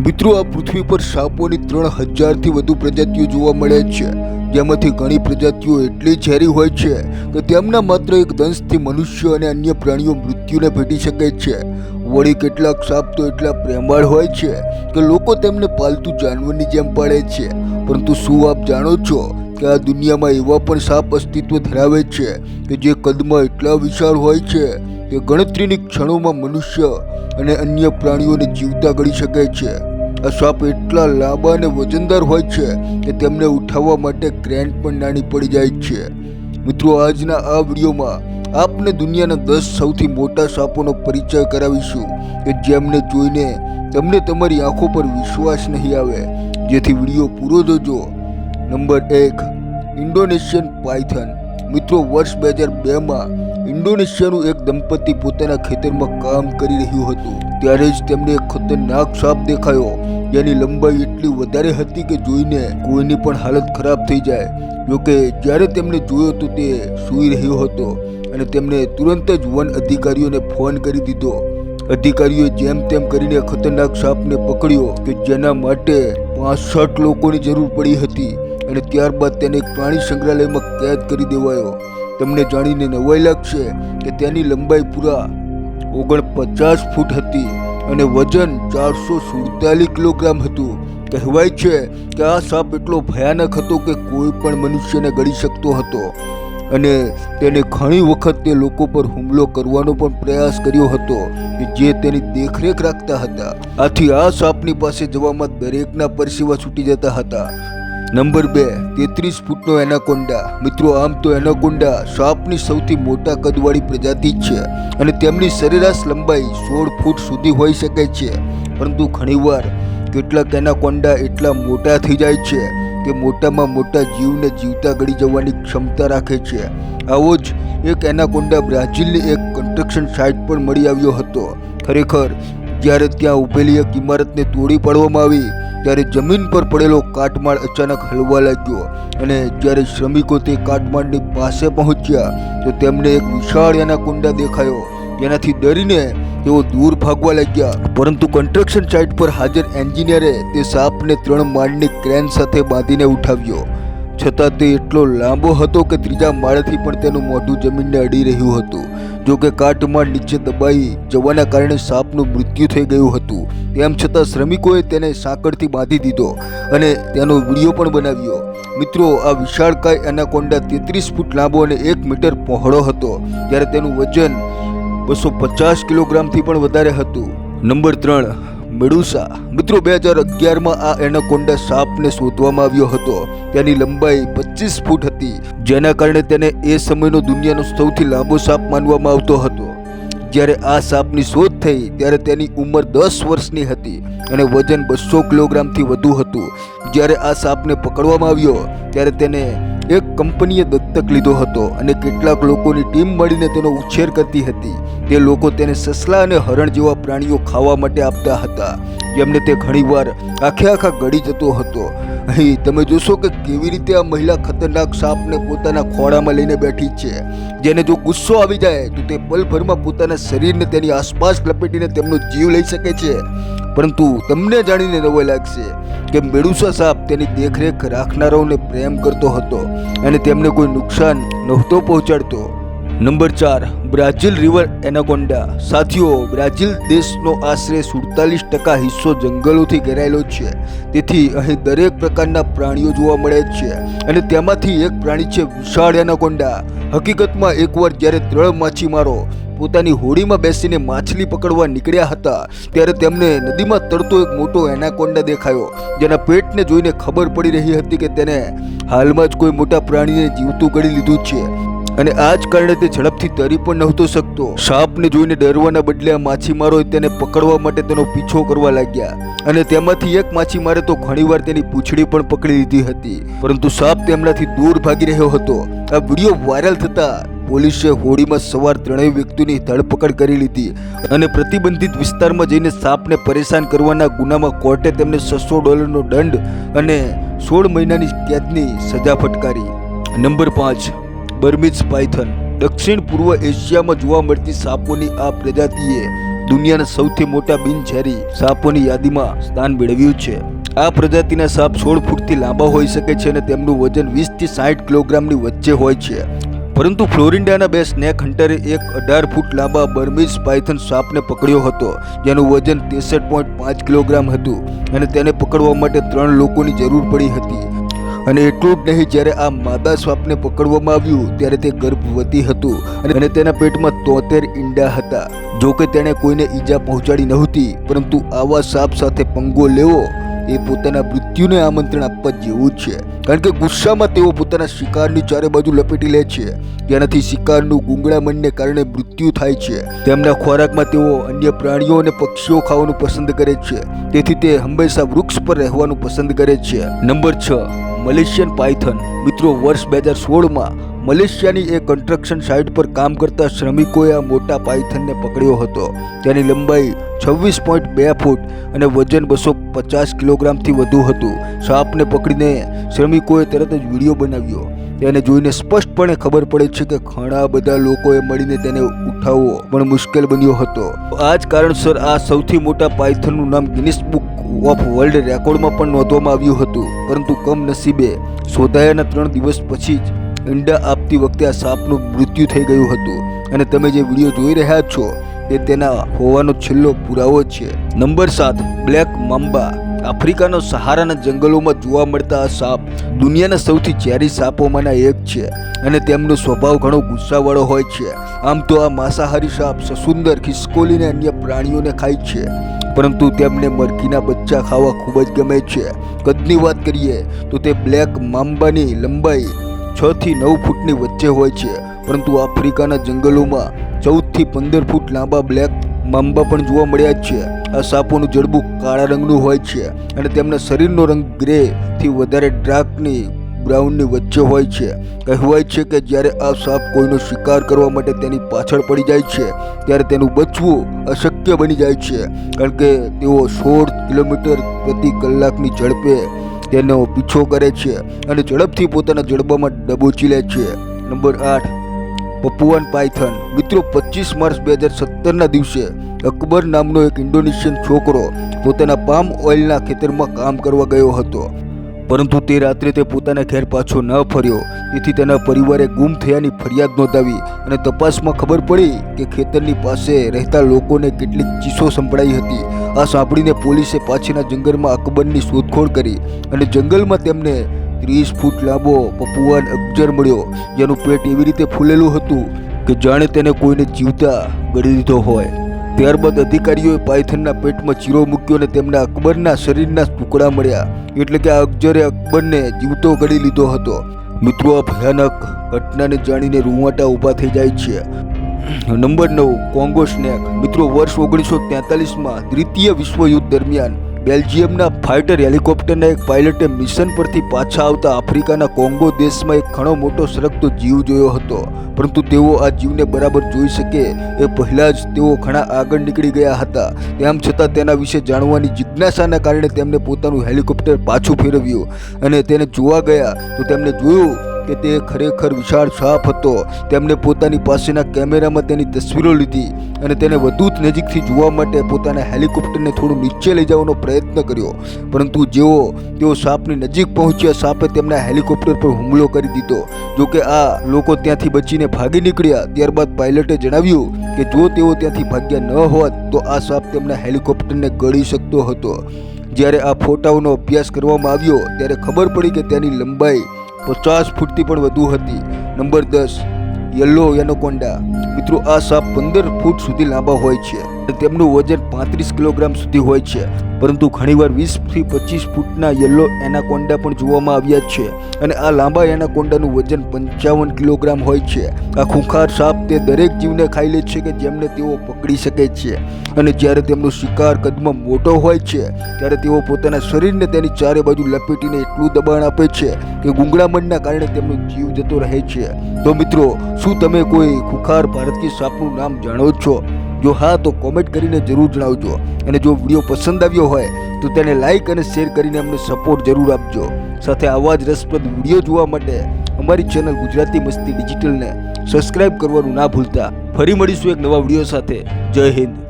મિત્રો, આ પૃથ્વી પર સાપોની 3000થી વધુ પ્રજાતિઓ જોવા મળે છે, જેમાંથી ઘણી પ્રજાતિઓ એટલી ઝેરી હોય છે કે તેમના માત્ર એક દંશથી મનુષ્ય અને અન્ય પ્રાણીઓ મૃત્યુને ભેટી શકે છે. વળી કેટલાક સાપ તો એટલા પ્રેમાળ હોય છે કે લોકો તેમને પાલતુ જાનવરની જેમ પાળે છે. પરંતુ શું આપ જાણો છો કે આ દુનિયામાં એવા પણ સાપ અસ્તિત્વ ધરાવે છે કે જે કદમાં એટલા વિશાળ હોય છે કે ગણતરીની ક્ષણોમાં મનુષ્ય અને અન્ય પ્રાણીઓને જીવતા ગળી શકે છે. આ સાપ એટલા લાંબા અને વજનદાર હોય છે કે તેમને ઉઠાવવા માટે ક્રેન પણ નાની પડી જાય છે. મિત્રો, આજના આ વિડીયોમાં આપને દુનિયાના 10 સૌથી મોટા સાપોનો પરિચય કરાવીશું કે જેમને જોઈને તમને તમારી આંખો પર વિશ્વાસ નહીં આવે. જેથી વિડીયો પૂરો જોજો. Number 1, Indonesian Python. મિત્રો, વર્ષ 2002માં ઇન્ડોનેશિયાનું એક દંપતી પોતાના ખેતરમાં કામ કરી રહ્યું હતું. ત્યારે જ તેમને એક ખતરનાક સાપ દેખાયો, જેની લંબાઈ એટલી વધારે હતી કે જોઈને કોઈની પણ હાલત ખરાબ થઈ જાય. જોકે જ્યારે તેમને જોયો તો તે સૂઈ રહ્યો હતો અને તેમણે તુરંત જ વન અધિકારીઓને ફોન કરી દીધો. અધિકારીઓએ જેમ તેમ કરીને ખતરનાક સાપને પકડ્યો કે જેના માટે 65 લોકોની જરૂર પડી હતી અને ત્યારબાદ તેને એક પ્રાણી સંગ્રહાલયમાં કેદ કરી દેવાયો. તમને જાણીને નવાઈ લાગશે કે તેની લંબાઈ પૂરા 49 ફૂટ હતી અને વજન 447 કિલોગ્રામ હતું. કહેવાય છે કે આ સાપ એટલો ભયાનક હતો કે કોઈ પણ મનુષ્યને ગળી શકતો હતો અને તેને ઘણી વખત તે લોકો પર હુમલો કરવાનો પણ પ્રયાસ કર્યો હતો કે જે તેની દેખરેખ રાખતા હતા. આથી આ સાપની પાસે જવામાં દરેકના પરસેવા છૂટી જતા હતા. નંબર 2, 33 ફૂટનો એનાકોન્ડા. મિત્રો, આમ તો એનાકોન્ડા સાપની સૌથી મોટા કદવાળી પ્રજાતિ છે અને તેમની સરેરાશ લંબાઈ 16 ફૂટ સુધી હોઈ શકે છે. પરંતુ ઘણીવાર કેટલાક એનાકોન્ડા એટલા મોટા થઈ જાય છે કે મોટામાં મોટા જીવને જીવતા ગળી જવાની ક્ષમતા રાખે છે. આવો જ એક એનાકોન્ડા બ્રાઝિલની એક કન્સ્ટ્રક્શન સાઇટ પર મળી આવ્યો હતો. ખરેખર જ્યારે ત્યાં ઊભેલી એક ઇમારતને તોડી પાડવામાં આવી ત્યારે જમીન પર પડેલો કાટમાળ અચાનક હલવા લાગ્યો અને જ્યારે શ્રમિકો તે કાટમાળની પાસે પહોંચ્યા તો તેમને એક વિશાળ એનાકોન્ડા દેખાયો. જેનાથી ડરીને તેઓ દૂર ભાગવા લાગ્યા. પરંતુ કન્સ્ટ્રક્શન સાઇટ પર હાજર એન્જિનિયરે તે સાપને 3 માળની ક્રેન સાથે બાંધીને ઉઠાવ્યો. છતાં તે એટલો લાંબો હતો કે 3જા માળેથી પણ તેનું મોઢું જમીનને અડી રહ્યું હતું. જોકે કાટમાળ નીચે દબાઈ જવાના કારણે સાપનું મૃત્યુ થઈ ગયું હતું. તેમ છતાં શ્રમિકોએ તેને સાંકળથી બાંધી દીધો અને તેનો વિડીયો પણ બનાવ્યો. મિત્રો, આ વિશાળકાય એનાકોન્ડા 33 ફૂટ લાંબો અને 1 મીટર પહોળો હતો, જ્યારે તેનું વજન 250 કિલોગ્રામથી પણ વધારે હતું. નંબર 3, મેડુસા. મિત્રો, 2011માં આ એનાકોન્ડા સાપને શોધવામાં આવ્યો હતો. તેની લંબાઈ 25 ફૂટ હતી, જેના કારણે તેને એ સમયનો દુનિયાનો સૌથી લાંબો સાપ માનવામાં આવતો હતો. જ્યારે આ સાપની શોધ થઈ ત્યારે તેની ઉંમર 10 વર્ષની હતી અને વજન 200 કિલોગ્રામથી વધુ હતું. જ્યારે આ સાપને પકડવામાં આવ્યો ત્યારે તેને એક કંપનીએ દત્તક લીધો હતો અને કેટલાક લોકોની ટીમ મળીને તેનો ઉછેર કરતી હતી. તે લોકો તેને સસલા અને હરણ જેવા પ્રાણીઓ ખાવા માટે આપતા હતા, જેમને તે ઘણીવાર આખા ગળી જતો હતો. અહીં તમે જોશો કે કેવી રીતે આ મહિલા ખતરનાક સાપને પોતાના ખોળામાં લઈને બેઠી છે, જેને જો ગુસ્સો આવી જાય તો તે પલભરમાં પોતાના શરીરને તેની આસપાસ લપેટીને તેમનો જીવ લઈ શકે છે. પરંતુ તમને જાણીને નવાઈ લાગશે કે મેડુસા સાપ તેની દેખરેખ રાખનારાઓને પ્રેમ કરતો હતો અને તેમને કોઈ નુકસાન નહોતો પહોંચાડતો. Number 4, Brazil river anaconda. સાથીઓ, બ્રાઝિલ દેશનો આશરે 47% હિસ્સો જંગલોથી ઘેરાયેલો છે. તેથી અહીં દરેક પ્રકારના પ્રાણીઓ જોવા મળે છે અને તેમાંથી એક પ્રાણી છે વિશાળ એનાકોન્ડા. હકીકતમાં એકવાર જ્યારે 3 માછીમારો પોતાની હોડીમાં બેસીને માછલી પકડવા નીકળ્યા હતા ત્યારે તેમને નદીમાં તરતો એક મોટો એનાકોન્ડા દેખાયો, જેના પેટને જોઈને ખબર પડી રહી હતી કે તેને હાલમાં જ કોઈ મોટા પ્રાણીને જીવતું ગળી લીધું છે અને આ જ કારણે તે ઝડપથી તરી પણ નહોતો શકતો. સાપને જોઈને ડરવાના બદલે આ માછીમારોએ તેને પકડવા માટે તેનો પીછો કરવા લાગ્યા અને તેમાંથી એક માછીમારે તો ઘણીવાર તેની પૂંછડી પણ પકડી લીધી હતી, પરંતુ સાપ તેમનાથી દૂર ભાગી રહ્યો હતો. આ વિડીયો વાયરલ થતા પોલીસે હોડીમાં સવાર 3 વ્યક્તિઓની ધરપકડ કરી લીધી અને પ્રતિબંધિત વિસ્તારમાં જઈને સાપને પરેશાન કરવાના ગુનામાં કોર્ટે તેમને $600નો દંડ અને 16 મહિનાની કેદની સજા ફટકારી. Number 5, Burmese Python. દક્ષિણ પૂર્વ એશિયામાં જોવા મળતી સાપોની આ પ્રજાતિએ દુનિયાના સૌથી મોટા બિનઝેરી સાપોની યાદીમાં સ્થાન મેળવ્યું છે. આ પ્રજાતિના સાપ 16 ફૂટથી લાંબા હોઈ શકે છે અને તેમનું વજન 20 થી 60 કિલોગ્રામની વચ્ચે હોય છે. પરંતુ ફ્લોરિડાના બે સ્નેક હન્ટરે એક 18 ફૂટ લાંબા બર્મીઝ પાયથન સાપને પકડ્યો હતો, જેનું વજન 63.5 કિલોગ્રામ હતું અને તેને પકડવા માટે 3 લોકોની જરૂર પડી હતી. અને એટલું જ નહીં, જ્યારે આ માદા સાપને પકડવામાં આવ્યું ત્યારે તે ગર્ભવતી હતું અને તેના પેટમાં 73 ઈંડા હતા. જો કે તેણે કોઈને ઈજા પહોંચાડી નહોતી, પરંતુ આવા સાપ સાથે પંગો લેવો એ પોતાના મૃત્યુને આમંત્રણ આપવા જેવું છે, કારણ કે ગુસ્સામાં તેઓ પોતાના શિકારની ચારે બાજુ લપેટી લે છે, જેનાથી શિકારનું ગૂંગળામણને કારણે મૃત્યુ થાય છે. તેમના ખોરાકમાં તેઓ અન્ય પ્રાણીઓ અને પક્ષીઓ ખાવાનું પસંદ કરે છે, તેથી તે હંમેશા વૃક્ષ પર રહેવાનું પસંદ કરે છે. Number 6, Malaysian Python. મિત્રો, વર્ષ 2016માં મલેશિયાની એક કન્સ્ટ્રક્શન સાઇટ પર કામ કરતા શ્રમિકોએ આ મોટા પાયથનને પકડ્યો હતો. તેની લંબાઈ 26.2 ફૂટ અને વજન 250 કિલોગ્રામથી વધુ હતું. સાપને પકડીને શ્રમિકોએ તરત જ વિડીયો બનાવ્યો. તેને જોઈને સ્પષ્ટપણે ખબર પડે છે કે ઘણા બધા લોકોએ મળીને તેને ઉઠાવવો પણ મુશ્કેલ બન્યો હતો. આ જ કારણસર આ સૌથી મોટા પાયથનનું નામ ગિનિસ બુક ઓફ વર્લ્ડ રેકોર્ડમાં પણ નોંધવામાં આવ્યું હતું. પરંતુ કમનસીબે શોધાયાના 3 દિવસ પછી જ ઈંડા આપતી વખતે આ સાપનું મૃત્યુ થઈ ગયું હતું. અને તમે જે વિડીયો જોઈ રહ્યા છો તે તેના હોવાનો છેલ્લો પુરાવો છે. Number 7, black મામ્બા. આફ્રિકાનો સહારાના જંગલોમાં જોવા મળતા આ સાપ દુનિયાના સૌથી ઝેરી સાપોમાંના એક છે અને તેમનો સ્વભાવ ઘણો ગુસ્સાવાળો હોય છે. આમ તો આ માંસાહારી સાપ સસુંદર, ખિસકોલી અને અન્ય પ્રાણીઓને ખાય છે, પરંતુ તેમને મરઘીના બચ્ચા ખાવા ખૂબ જ ગમે છે. કદની વાત કરીએ તો તે બ્લેક મામ્બાની લંબાઈ 6 થી 9 ફૂટની વચ્ચે હોય છે, પરંતુ આફ્રિકાના જંગલોમાં 14 થી 15 ફૂટ લાંબા બ્લેક મામ્બા પણ જોવા મળ્યા છે. આ સાપોનું જડબું કાળા રંગનું હોય છે અને તેમના શરીરનો રંગ ગ્રે થી વધારે ડાર્કની બ્રાઉનની વચ્ચે હોય છે. કહેવાય છે કે જ્યારે આ સાપ કોઈનો શિકાર કરવા માટે તેની પાછળ પડી જાય છે ત્યારે તેનું બચવું અશક્ય બની જાય છે, કારણ કે તેઓ 16 કિલોમીટર પ્રતિ કલાકની ઝડપે તેનો પીછો કરે છે અને ઝડપથી પોતાના જડબામાં દબોચી લે છે. Number 8, Papuan python. મિત્રો, 25 માર્ચ 2017ના દિવસે અકબર નામનો એક ઇન્ડોનેશિયન છોકરો પોતાના પામ ઓઇલના ખેતરમાં કામ કરવા ગયો હતો, પરંતુ તે રાત્રે તે પોતાના ઘેર પાછો ન ફર્યો. તેથી તેના પરિવારે ગુમ થયાની ફરિયાદ નોંધાવી અને તપાસમાં ખબર પડી કે ખેતરની પાસે રહેતા લોકોને કેટલીક ચીસો સંભળાઈ હતી. આ સાંભળીને પોલીસે પાછળના જંગલમાં અકબરની શોધખોળ કરી અને જંગલમાં તેમને 30 ફૂટ લાંબો પપુઆન અજગર મળ્યો, જેનું પેટ એવી રીતે ફૂલેલું હતું કે જાણે તેને કોઈને જીવતા ગળી દીધો હોય. ત્યારબાદ અધિકારીઓએ પાયથનના પેટમાં ચીરો મૂક્યો અને તેમના અકબરના શરીરના ટુકડા મળ્યા, એટલે કે આ અજગરે અકબરને જીવતો ગળી લીધો હતો. મિત્રો, આ ભયાનક ઘટનાને જાણીને રૂંવાટા ઊભા થઈ જાય છે. Number 9, Congo snake. મિત્રો, વર્ષ 1943માં દ્વિતીય વિશ્વયુદ્ધ દરમિયાન બેલ્જિયમના ફાઇટર હેલિકોપ્ટરના એક પાયલટે મિશન પરથી પાછા આવતા આફ્રિકાના કોંગો દેશમાં એક ઘણો મોટો સરકતો જીવ જોયો હતો, પરંતુ તેઓ આ જીવને બરાબર જોઈ શકે એ પહેલાં જ તેઓ ઘણા આગળ નીકળી ગયા હતા. તેમ છતાં તેના વિશે જાણવાની જિજ્ઞાસાના કારણે તેમને પોતાનું હેલિકોપ્ટર પાછું ફેરવ્યું અને તેને જોવા ગયા તો તેમને જોયું કે તે ખરેખર વિશાળ સાપ હતો. તેમણે પોતાની પાસેના કેમેરામાં તેની તસવીરો લીધી અને તેને વધુ નજીકથી જોવા માટે પોતાના હેલિકોપ્ટરને થોડું નીચે લઈ જવાનો પ્રયત્ન કર્યો, પરંતુ તેઓ સાપની નજીક પહોંચ્યા, સાપે તેમના હેલિકોપ્ટર પર હુમલો કરી દીધો. જોકે આ લોકો ત્યાંથી બચીને ભાગી નીકળ્યા. ત્યારબાદ પાયલટે જણાવ્યું કે જો તેઓ ત્યાંથી ભાગ્યા ન હોત તો આ સાપ તેમના હેલિકોપ્ટરને ગળી શકતો હતો. જ્યારે આ ફોટાઓનો અભ્યાસ કરવામાં આવ્યો ત્યારે ખબર પડી કે તેની લંબાઈ 50 ફૂટથી પણ વધુ હતી. Number 10, yellow anaconda. મિત્રો, આ સાપ 15 ફૂટ સુધી લાંબા હોય છે અને તેમનું વજન 35 કિલોગ્રામ સુધી હોય છે, પરંતુ ઘણીવાર 20 થી 25 ફૂટના યલો એનાકોન્ડા પણ જોવામાં આવ્યા છે અને આ લાંબા એનાકોન્ડાનું વજન 55 કિલોગ્રામ હોય છે. આ ખૂંખાર સાપ તે દરેક જીવને ખાઈ લે છે કે જેમને તેઓ પકડી શકે છે અને જ્યારે તેમનો શિકાર કદમાં મોટો હોય છે ત્યારે તેઓ પોતાના શરીરને તેની ચારે બાજુ લપેટીને એટલું દબાણ આપે છે કે ગૂંગળામણના કારણે તેમનો જીવ જતો રહે છે. તો મિત્રો, શું તમે કોઈ ખૂંખાર ભારતીય સાપનું નામ જાણો છો? જો હા, તો કોમેન્ટ કરીને જરૂર જણાવજો અને જો વિડીયો પસંદ આવ્યો હોય તો તેને લાઈક અને શેર કરીને અમને સપોર્ટ જરૂર આપજો. સાથે આવા જ રસપ્રદ વિડીયો જોવા માટે અમારી ચેનલ ગુજરાતી મસ્તી ડિજિટલને સબસ્ક્રાઇબ કરવાનું ના ભૂલતા. ફરી મળીશું એક નવા વિડીયો સાથે. જય હિન્દ.